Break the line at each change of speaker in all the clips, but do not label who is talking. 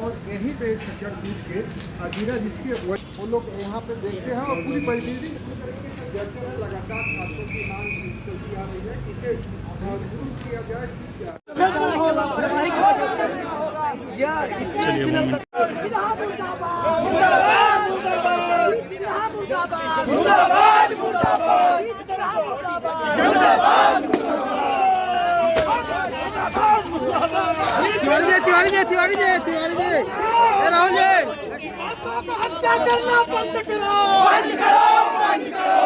और यहीं पे चढ़ कूद के गिरा, जिसके वो लोग यहाँ पे देखते हैं और पूरी परिस्थिति लगातार छात्रों की मांग चलती आ रही है, इसे दुरुस्त किया जाए, ठीक किया
तिवारी जी राहुल जी,
हत्या करना बंद करो, बंद करो, बंद करो,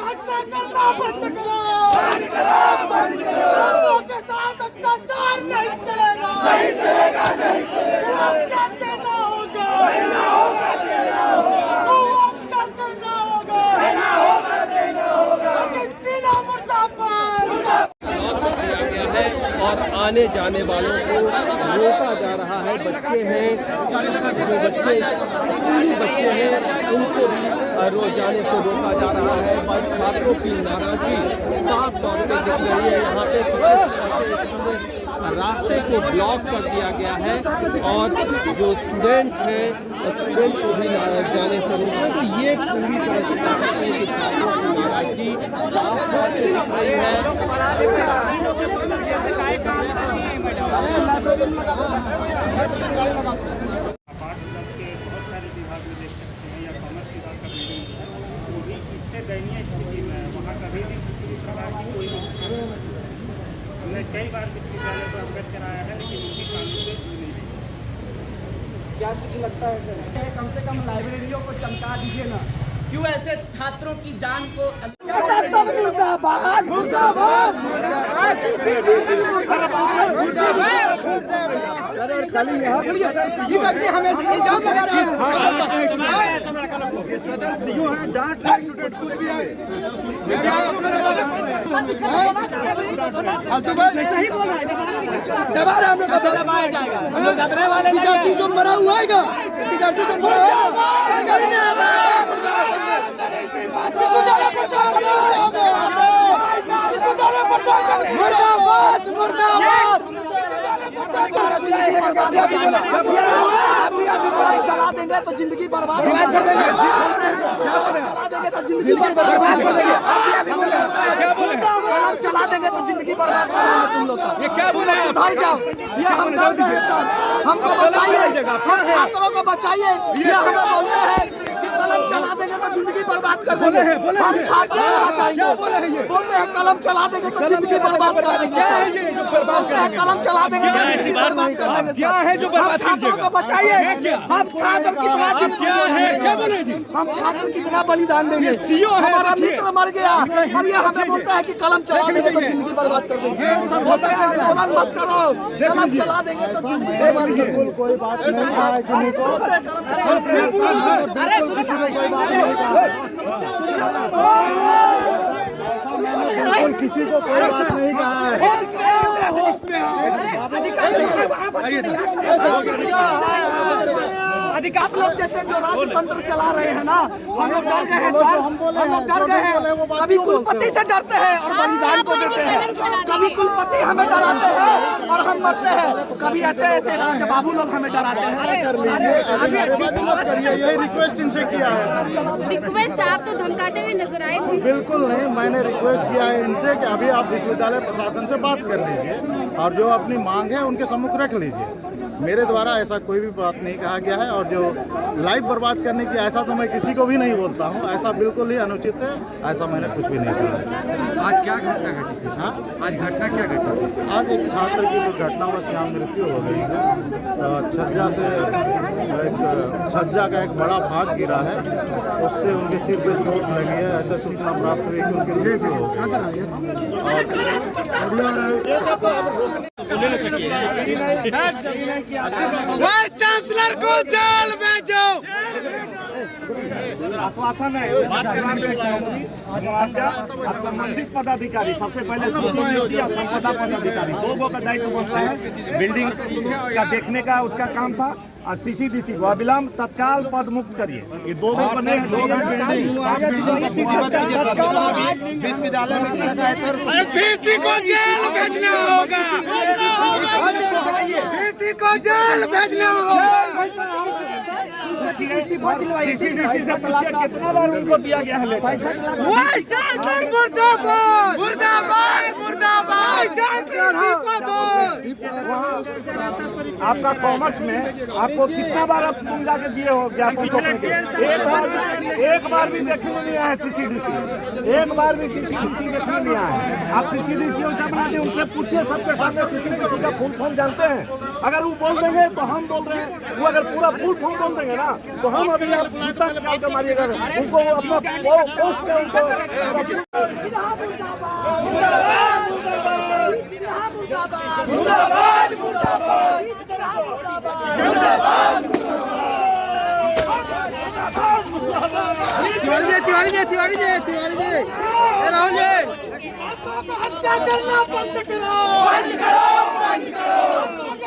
हत्या करना बंद करो, बंद करो, बंद करो। लोगों के साथ अत्याचार नहीं चलेगा, नहीं चलेगा, नहीं चलेगा। क्या देना होगा, देना होगा, देना होगा। क्या देना होगा, देना होगा, देना होगा। सीना मुर्दाबाद
और आने जाने वालों को रोका जा रहा है। बच्चे हैं, जो बच्चे स्कूली बच्चे हैं, उनको भी रोज जाने से रोका जा रहा है। छात्रों की नाराजगी साफ तौर पे दिख रही है। यहाँ पे रास्ते को ब्लॉक कर दिया गया है और जो स्टूडेंट हैं, स्टूडेंट को भी जाने से रोका। तो ये पूरी तरह से छात्रों की नाराजगी साफ तौर से दिख रही है।
दयनीय स्थिति में वहाँ कभी भी किसी भी प्रकार की कोई हमने कई बार विश्वविद्यालय को अवगत कराया है, लेकिन उनकी कानून से पूरी नहीं।
क्या कुछ लगता है सर? कम से कम लाइब्रेरियों को चमका दीजिए ना। क्यों ऐसे छात्रों की जान को मुर्दाबाद, मुर्दाबाद,
और खाली यहाँ
ये बच्चे हमेशा नहीं जाओगे।
ये सदस्य जो है डांट रहे स्टूडेंट को भी है।
दबारा हम लोग को दबाया जाएगा। हम लोग दबने वाले नहीं, जो मरा हुआ है, मुर्दाबाद, मुर्दाबाद। चला देंगे तो जिंदगी बर्बाद कर देंगे, तो जिंदगी बर्बाद कर देंगे। चला देंगे तो जिंदगी बर्बाद कर देंगे तुम लोग का। ये क्या बोले? उधर जाओ, ये हम हमको बचाइए, छात्रों को बचाइए। ये हमें बोलते हैं कि कलम चला देंगे तो जिंदगी बर्बाद कर देंगे। हम छात्रों को बचाएंगे। बोलते हैं कलम चला देंगे तो जिंदगी बर्बाद कर देंगे। बोलते हैं कलम चला देंगे तो जिंदगी बर्बाद कर देंगे।
क्या है जो
हम छात्रों को बचाइए। हम छात्र कितना हम छात्र कितना बलिदान देंगे। हमारा मित्र मर गया और ये हमें बोलता है कि कलम चला देंगे तो जिंदगी बर्बाद कर देंगे। आंदोलन मत करो, कलम चला देंगे तो जिंदगी बर्बाद कर देंगे। कोई बात नहीं है, किसी को कोई बात नहीं कहा है। आप लोग जैसे जो राजतंत्र चला रहे हैं ना, हम लोग डर गए हैं सर, हम लोग डर गए हैं। कभी कुलपति से डरते हैं और बलिदान को देते हैं, कभी कुलपति हमें डराते हैं और हम मरते हैं, कभी ऐसे ऐसे बाबू लोग हमें डराते हैं।
यही रिक्वेस्ट इनसे किया है।
रिक्वेस्ट आप तो धमकाते हुए नजर आए थे।
बिल्कुल नहीं, मैंने रिक्वेस्ट किया है इनसे कि अभी आप विश्वविद्यालय प्रशासन से बात कर लीजिए और जो अपनी मांग है उनके सम्मुख रख लीजिए। मेरे द्वारा ऐसा कोई भी बात नहीं कहा गया है और जो लाइफ बर्बाद करने की ऐसा तो मैं किसी को भी नहीं बोलता हूँ, ऐसा बिल्कुल ही अनुचित है, ऐसा मैंने कुछ भी नहीं कहा।
आज क्या घटना घटी थी? हाँ, आज घटना क्या घटी थी?
आज एक छात्र की दुर्घटनावश यहाँ मृत्यु हो गई है। छज्जा का एक बड़ा भाग गिरा है, उससे उनके सिर पे चोट लगी है। ऐसा सूचना प्राप्त हुई कि उनकी मृत्यु हो गई।
वाइस चांसलर को जेल भेजो।
आश्वासन है संबंधित पदाधिकारी, सबसे पहले सीसीटीवी और संपदा पदाधिकारी, दो का दायित्व बनता है। बिल्डिंग का देखने का उसका काम था
CCDC को अविलंब तत्काल पद मुक्त करिए। ये दो दिन बने हैं,
विश्वविद्यालय में इस तरह का है सर।
बीसी को जेल भेजना होगा, बीसी को जेल भेजना होगा।
CCDC से पूछिए कितना बार उनको दिया गया है लेटर।
मुर्दाबाद मुर्दाबाद मुर्दाबाद।
आपका कॉमर्स में आपको कितना बार आप तुम जाके दिए हो ज्ञापन को? एक बार भी देखने नहीं आया CCDC, एक बार भी CCDC देखने नहीं आया। आप CCDC से बनाते उनसे पूछिए, सबके सामने CCDC का फुल फॉर्म जानते हैं? अगर वो बोल देंगे तो हम बोल रहे हैं, वो अगर पूरा फुल फॉर्म बोल देंगे ना तो हम अभी आप गीता निकाल कर मारिएगा उनको, अपना पोस्ट पे उनको।
तिवारी जी राहुल जी,
हत्या करना बंद करो, बंद करो, बंद करो।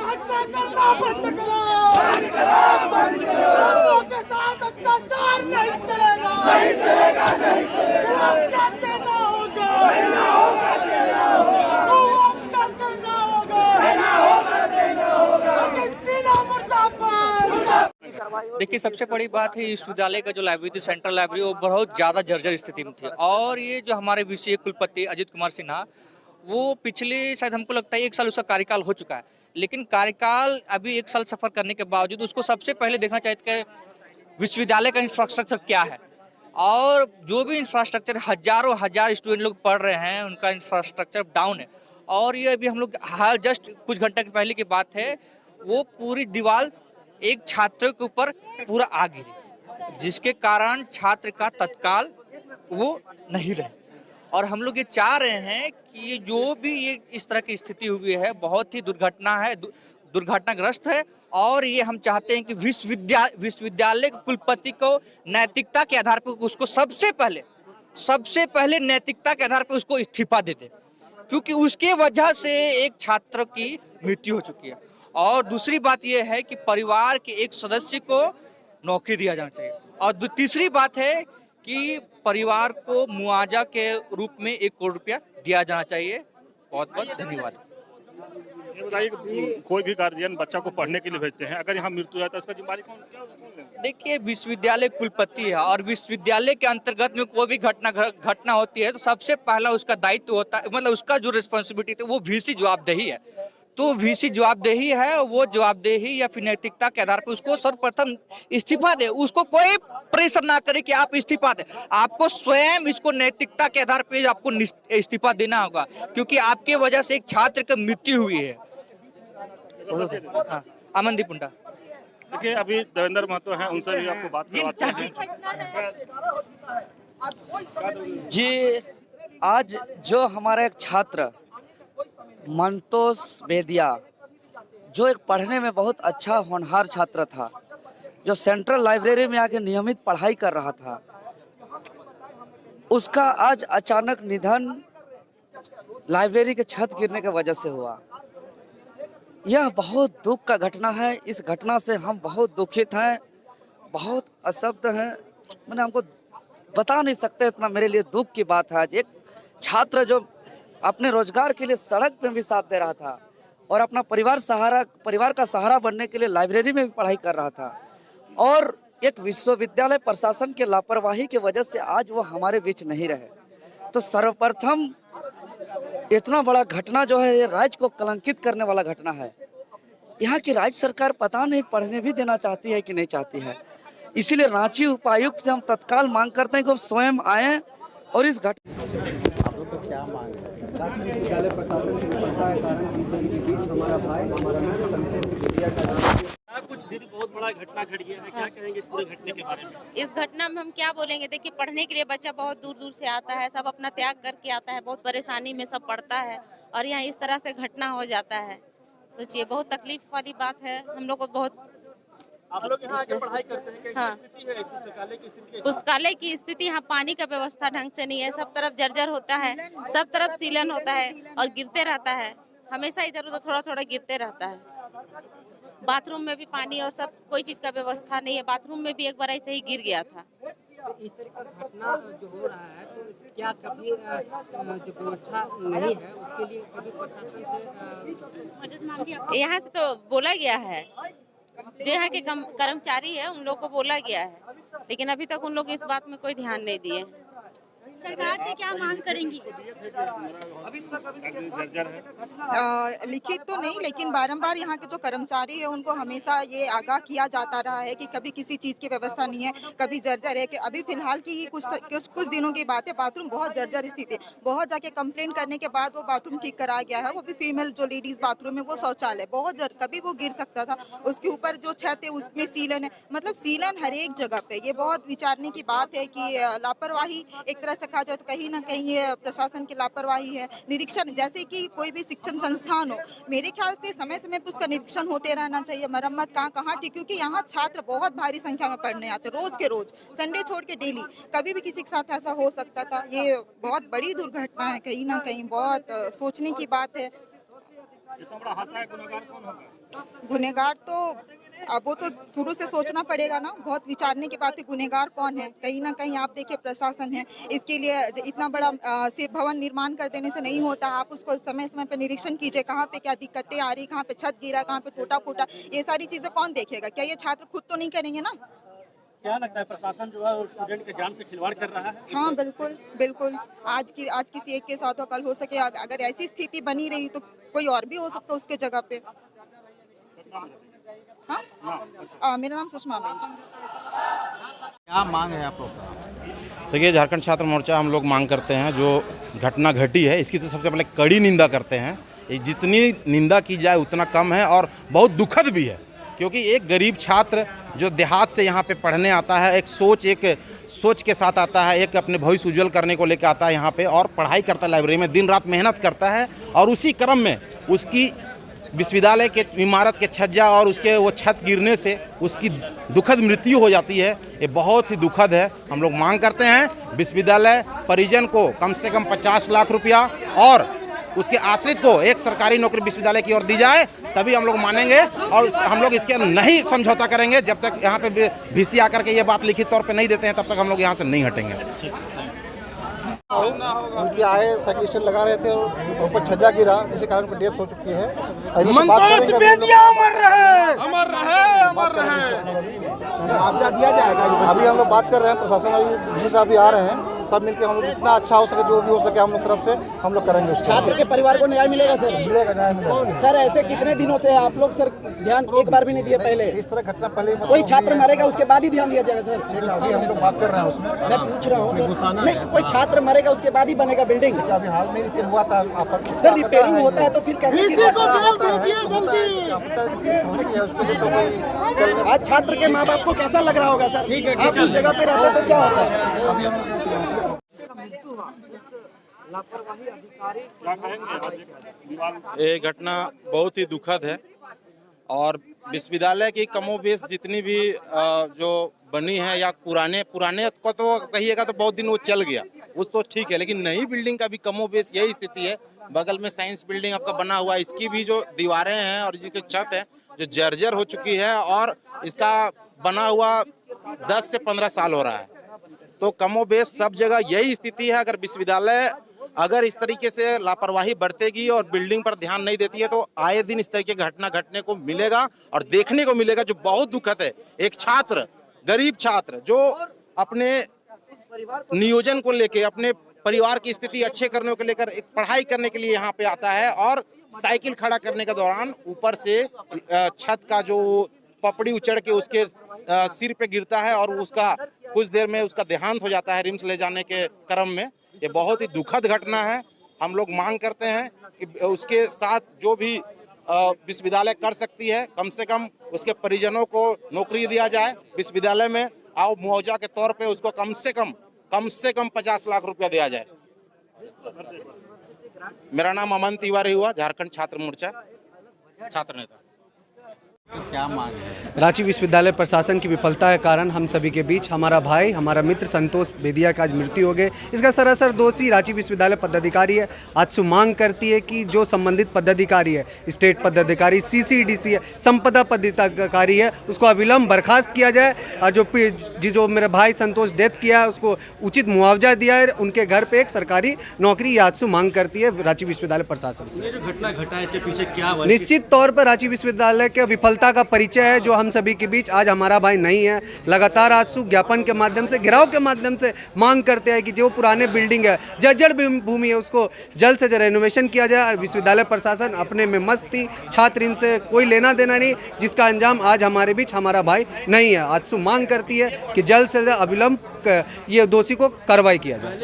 हत्या करना बंद करो, बंद करो, बंद करो। लोगों के साथ अत्याचार नहीं चलेगा, नहीं चलेगा, नहीं चलेगा। क्या देना होगा, देना होगा, देना होगा। क्या देना होगा, देना होगा, देना होगा। जिला मुर्दाबाद।
देखिए, सबसे बड़ी बात है विश्वविद्यालय का जो लाइब्रेरी थी, सेंट्रल लाइब्रेरी, वो बहुत ज़्यादा जर्जर स्थिति में थी। और ये जो हमारे विषय कुलपति अजित कुमार सिन्हा, वो पिछले शायद हमको लगता है 1 साल उसका कार्यकाल हो चुका है, लेकिन कार्यकाल अभी 1 साल सफर करने के बावजूद उसको सबसे पहले देखना चाहिए कि विश्वविद्यालय का इंफ्रास्ट्रक्चर क्या है। और जो भी इंफ्रास्ट्रक्चर, हजार स्टूडेंट लोग पढ़ रहे हैं, उनका इंफ्रास्ट्रक्चर डाउन है। और ये अभी हम लोग हाल जस्ट कुछ घंटे के पहले की बात है, वो पूरी दीवार एक छात्र के ऊपर पूरा आ गिरी, जिसके कारण छात्र का तत्काल वो नहीं रहे। और हम लोग ये चाह रहे हैं कि ये जो भी ये इस तरह की स्थिति हुई है, बहुत ही दुर्घटना है, दुर्घटनाग्रस्त है। और ये हम चाहते हैं कि विश्वविद्यालय के कुलपति को नैतिकता के आधार पर उसको सबसे पहले नैतिकता के आधार पर उसको इस्तीफा दे दे, क्योंकि उसके वजह से एक छात्र की मृत्यु हो चुकी है। और दूसरी बात यह है कि परिवार के एक सदस्य को नौकरी दिया जाना चाहिए। और तीसरी बात है कि परिवार को मुआवजा के रूप में 1 करोड़ रुपया दिया जाना चाहिए। बहुत बहुत धन्यवाद।
ये बताइए कि कोई भी गार्जियन बच्चा को पढ़ने के लिए भेजते हैं, अगर यहाँ मृत्यु है तो इसका जिम्मेदारी कौन लेगा?
देखिए, विश्वविद्यालय कुलपति है और विश्वविद्यालय के अंतर्गत में कोई भी घटना होती है तो सबसे पहला उसका दायित्व होता है, मतलब उसका जो रिस्पॉन्सिबिलिटी है वो VC जवाबदेही है। तो VC जवाबदेही है, वो जवाबदेही या फिर नैतिकता के आधार पर उसको सर्वप्रथम इस्तीफा दे। उसको कोई प्रेशर ना करे कि आप इस्तीफा दें, आपको स्वयं इसको नैतिकता के आधार पर आपको इस्तीफा देना होगा, क्योंकि आपके वजह से एक छात्र की मृत्यु हुई है। हाँ, अमनदीप मुंडा।
देखिए, अभी देवेंद्र महतो हैं, उनसे भी आपको बात करवाते हैं।
जी, आज जो हमारा एक छात्र मंतोष बेदिया, जो एक पढ़ने में बहुत अच्छा होनहार छात्र था, जो सेंट्रल लाइब्रेरी में आके नियमित पढ़ाई कर रहा था, उसका आज अचानक निधन लाइब्रेरी के छत गिरने की वजह से हुआ। यह बहुत दुख का घटना है। इस घटना से हम बहुत दुखित हैं, बहुत असब्द हैं। मैंने हमको बता नहीं सकते, इतना मेरे लिए दुख की बात है। आज एक छात्र जो अपने रोजगार के लिए सड़क पे भी साथ दे रहा था और अपना परिवार का सहारा बनने के लिए लाइब्रेरी में भी पढ़ाई कर रहा था, और एक विश्वविद्यालय प्रशासन के लापरवाही की वजह से आज वो हमारे बीच नहीं रहे। तो सर्वप्रथम इतना बड़ा घटना जो है, ये राज्य को कलंकित करने वाला घटना है। यहाँ की राज्य सरकार पता नहीं पढ़ने भी देना चाहती है कि नहीं चाहती है। इसीलिए रांची उपायुक्त से हम तत्काल मांग करते हैं कि वो स्वयं आए और इस
क्या मांग है? रांची विश्वविद्यालय प्रशासन की विफलता के कारण इन सभी के बीच हमारा भाई, हमारा मित्र संतोष बेदिया का नाम।
कुछ दिन बहुत बड़ा घटना घट गया है, क्या कहेंगे इस पूरे घटने के बारे में?
इस घटना में हम क्या बोलेंगे? देखिए, पढ़ने के लिए बच्चा बहुत दूर दूर से आता है, सब अपना त्याग करके आता है, बहुत परेशानी में सब पढ़ता है, और यहाँ इस तरह से घटना हो जाता है। सोचिए, बहुत तकलीफ वाली बात है। हम लोग को बहुत।
आप लोग यहाँ आके पढ़ाई करते हैं, कैसी
हाँ।
स्थिति है पुस्तकालय की स्थिति?
पुस्तकालय की स्थिति, यहाँ पानी का व्यवस्था ढंग से नहीं है, सब तरफ जर्जर होता है, सब तरफ सीलन होता है और गिरते रहता है, हमेशा इधर उधर थोड़ा थोड़ा गिरते रहता है। बाथरूम में भी पानी और सब कोई चीज़ का व्यवस्था नहीं है। बाथरूम में भी एक बार ऐसे ही गिर गया था।
इस तरह का घटना जो हो रहा है तो क्या कभी जो व्यवस्था नहीं है उसके लिए कभी प्रशासन से मदद मांगी?
यहाँ से तो बोला गया है, जो यहाँ के कर्मचारी है उन लोग को बोला गया है, लेकिन अभी तक उन लोग इस बात में कोई ध्यान नहीं दिए।
सरकार से क्या मांग करेंगी?
लिखित तो नहीं, लेकिन बारंबार यहाँ के जो कर्मचारी है उनको हमेशा ये आगाह किया जाता रहा है कि कभी किसी चीज़ की व्यवस्था नहीं है, कभी जर्जर है। कि अभी फिलहाल की ही कुछ दिनों की बात है, बाथरूम बहुत जर्जर स्थिति है। बहुत जाके कंप्लेन करने के बाद वो बाथरूम ठीक करा गया है। वो भी फीमेल जो लेडीज़ बाथरूम है वो शौचालय बहुत कभी वो गिर सकता था। उसके ऊपर जो छत है उसमें सीलन है, मतलब सीलन हर एक जगह पे। ये बहुत विचारने की बात है कि लापरवाही एक तरह से कहा जाए तो कहीं ना कहीं ये प्रशासन की लापरवाही है। निरीक्षण जैसे कि कोई भी शिक्षण संस्थान हो, मेरे ख्याल से समय समय पर उसका निरीक्षण होते रहना चाहिए। मरम्मत कहाँ ठीक, क्योंकि यहाँ छात्र बहुत भारी संख्या में पढ़ने आते, रोज के रोज, संडे छोड़ के डेली। कभी भी किसी के साथ ऐसा हो सकता था। ये बहुत बड़ी दुर्घटना है, कहीं ना कहीं बहुत सोचने की बात है। गुनहगार तो अब वो तो शुरू से सोचना पड़ेगा ना, बहुत विचारने की बात है। गुनहगार कौन है? कहीं ना कहीं आप देखिए प्रशासन है। इसके लिए इतना बड़ा सिर्फ भवन निर्माण कर देने से नहीं होता। आप उसको समय समय पर निरीक्षण कीजिए, कहाँ पे क्या दिक्कतें आ रही, कहाँ पे छत गिरा, कहाँ पे टूटा फूटा, ये सारी चीजें कौन देखेगा? क्या ये छात्र खुद तो नहीं करेंगे ना?
क्या लगता है प्रशासन जो है स्टूडेंट के जान से खिलवाड़ कर रहा है?
हाँ बिल्कुल बिल्कुल। आज किसी एक के साथ हो, कल हो सके। अगर ऐसी स्थिति बनी रही तो कोई और भी हो सकता है उसके जगह पे। हाँ, मेरा नाम सुषमा बेंच।
क्या मांग है आप लोग का? देखिए, झारखंड छात्र मोर्चा हम लोग मांग करते हैं, जो घटना घटी है इसकी तो सबसे पहले कड़ी निंदा करते हैं। ये जितनी निंदा की जाए उतना कम है और बहुत दुखद भी है, क्योंकि एक गरीब छात्र जो देहात से यहाँ पे पढ़ने आता है, एक सोच के साथ आता है, एक अपने भविष्य उज्जवल करने को लेकर आता है यहाँ पे और पढ़ाई करता है, लाइब्रेरी में दिन रात मेहनत करता है, और उसी क्रम में उसकी विश्वविद्यालय के इमारत के छज्जा और उसके वो छत गिरने से उसकी दुखद मृत्यु हो जाती है। ये बहुत ही दुखद है। हम लोग मांग करते हैं विश्वविद्यालय परिजन को कम से कम 50 लाख रुपया और उसके आश्रित को एक सरकारी नौकरी विश्वविद्यालय की ओर दी जाए, तभी हम लोग मानेंगे। और हम लोग इसके नहीं समझौता करेंगे। जब तक यहाँ पे VC आकर के ये बात लिखित तौर पे नहीं देते हैं तब तक हम लोग यहाँ से नहीं हटेंगे।
उनकी आए साइकिल स्टैंड लगा रहे थे, ऊपर छज्जा गिरा, जिसके कारण उनकी डेथ हो चुकी है। मुआवजा दिया जाएगा। अभी हम लोग बात कर रहे हैं, प्रशासन अभी जी साहब भी आ रहे हैं, सब मिलकर हम लोग जितना अच्छा हो सके, जो भी हो सके हम लोग तरफ से हम लोग करेंगे।
छात्र के परिवार को न्याय मिलेगा सर?
मिलेगा, न्याय मिलेगा।
सर ऐसे कितने दिनों से आप लोग सर ध्यान एक बार भी नहीं दिए? पहले
इस तरह घटना पहले
कोई छात्र मरेगा उसके बाद ही ध्यान दिया जाएगा सर?
अभी हम लोग बात कर रहे हैं उसमें।
मैं पूछ रहा हूँ सर, नहीं कोई छात्र मरेगा उसके बाद ही बनेगा बिल्डिंग?
अभी हाल में रिपेयर हुआ था।
सर रिपेयरिंग होता है तो फिर कैसे? आज छात्र के माँ बाप को कैसा लग रहा होगा सर? आप उस जगह पे रहते तो क्या होता?
लापरवाही अधिकारी क्या कहेंगे?
ये घटना बहुत ही दुखद है और विश्वविद्यालय की कमोबेश जितनी भी जो बनी है, या पुराने को तो कहिएगा तो बहुत दिन वो चल गया, उस तो ठीक है, लेकिन नई बिल्डिंग का भी कमोबेश यही स्थिति है। बगल में साइंस बिल्डिंग आपका बना हुआ है, इसकी भी जो दीवारें हैं और इसकी छत है जो जर्जर हो चुकी है और इसका बना हुआ 10 से 15 साल हो रहा है। तो कमोबेश सब जगह यही स्थिति है। अगर विश्वविद्यालय अगर इस तरीके से लापरवाही बरतेगी और बिल्डिंग पर ध्यान नहीं देती है तो आए दिन इस तरीके की घटना घटने को मिलेगा और देखने को मिलेगा, जो बहुत दुखद है। एक छात्र, गरीब छात्र जो अपने नियोजन को लेके, अपने परिवार की स्थिति अच्छे करने को लेकर एक पढ़ाई करने के लिए यहाँ पे आता है और साइकिल खड़ा करने के दौरान ऊपर से छत का जो पपड़ी उचड़ के उसके सिर पे गिरता है और उसका कुछ देर में उसका देहांत हो जाता है रिम्स ले जाने के क्रम में। ये बहुत ही दुखद घटना है। हम लोग मांग करते हैं कि उसके साथ जो भी विश्वविद्यालय कर सकती है, कम से कम उसके परिजनों को नौकरी दिया जाए विश्वविद्यालय में, और मुआवजा के तौर पे उसको कम से कम 50 लाख रुपया दिया जाए। मेरा नाम अमन तिवारी हुआ, झारखंड छात्र मोर्चा छात्र नेता।
क्या मांग है?
रांची विश्वविद्यालय प्रशासन की विफलता के कारण हम सभी के बीच हमारा भाई, हमारा मित्र संतोष बेदिया का आज मृत्यु हो गई। इसका सरासर दोषी रांची विश्वविद्यालय पदाधिकारी है। आजसू मांग करती है कि जो संबंधित पदाधिकारी है, स्टेट पदाधिकारी, CCDC है, संपदा पदाधिकारी है, उसको अविलंब बर्खास्त किया जाए और जो मेरे भाई संतोष डेथ किया है उसको उचित मुआवजा दिया है, उनके घर पर एक सरकारी नौकरी आजसू मांग करती है रांची विश्वविद्यालय प्रशासन से।
ये जो घटना घटा है इसके पीछे क्या वजह?
निश्चित तौर पर रांची विश्वविद्यालय के विफलता का परिचय है जो हम सभी के बीच आज हमारा भाई नहीं है। लगातार आजसू ज्ञापन के माध्यम से, घेराव के माध्यम से मांग करते हैं कि जो पुराने बिल्डिंग है, जर्जर भूमि है, उसको जल्द से जल्द रेनोवेशन किया जाए। और विश्वविद्यालय प्रशासन अपने में मस्त थी, छात्र इनसे कोई लेना देना नहीं, जिसका अंजाम आज हमारे बीच हमारा भाई नहीं है। आजसू मांग करती है कि जल्द से जल्द अविलंब ये दोषी को कार्रवाई किया जाए।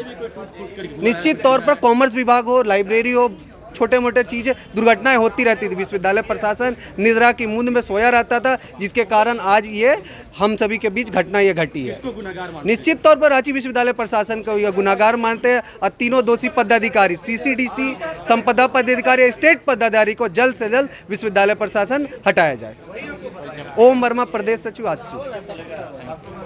निश्चित तौर पर कॉमर्स विभाग हो, लाइब्रेरी हो, छोटे मोटे चीज़ें, दुर्घटनाएं होती रहती थी। विश्वविद्यालय प्रशासन निद्रा की मूंद में सोया रहता था, जिसके कारण आज ये हम सभी के बीच घटना ये घटी है। निश्चित तौर पर रांची विश्वविद्यालय प्रशासन को यह गुनाहगार मानते हैं और तीनों दोषी पदाधिकारी, CCDC, संपदा पदाधिकारी, स्टेट पदाधिकारी को जल्द से जल्द विश्वविद्यालय प्रशासन हटाया जाए। ओम वर्मा, प्रदेश सचिव, आजसू।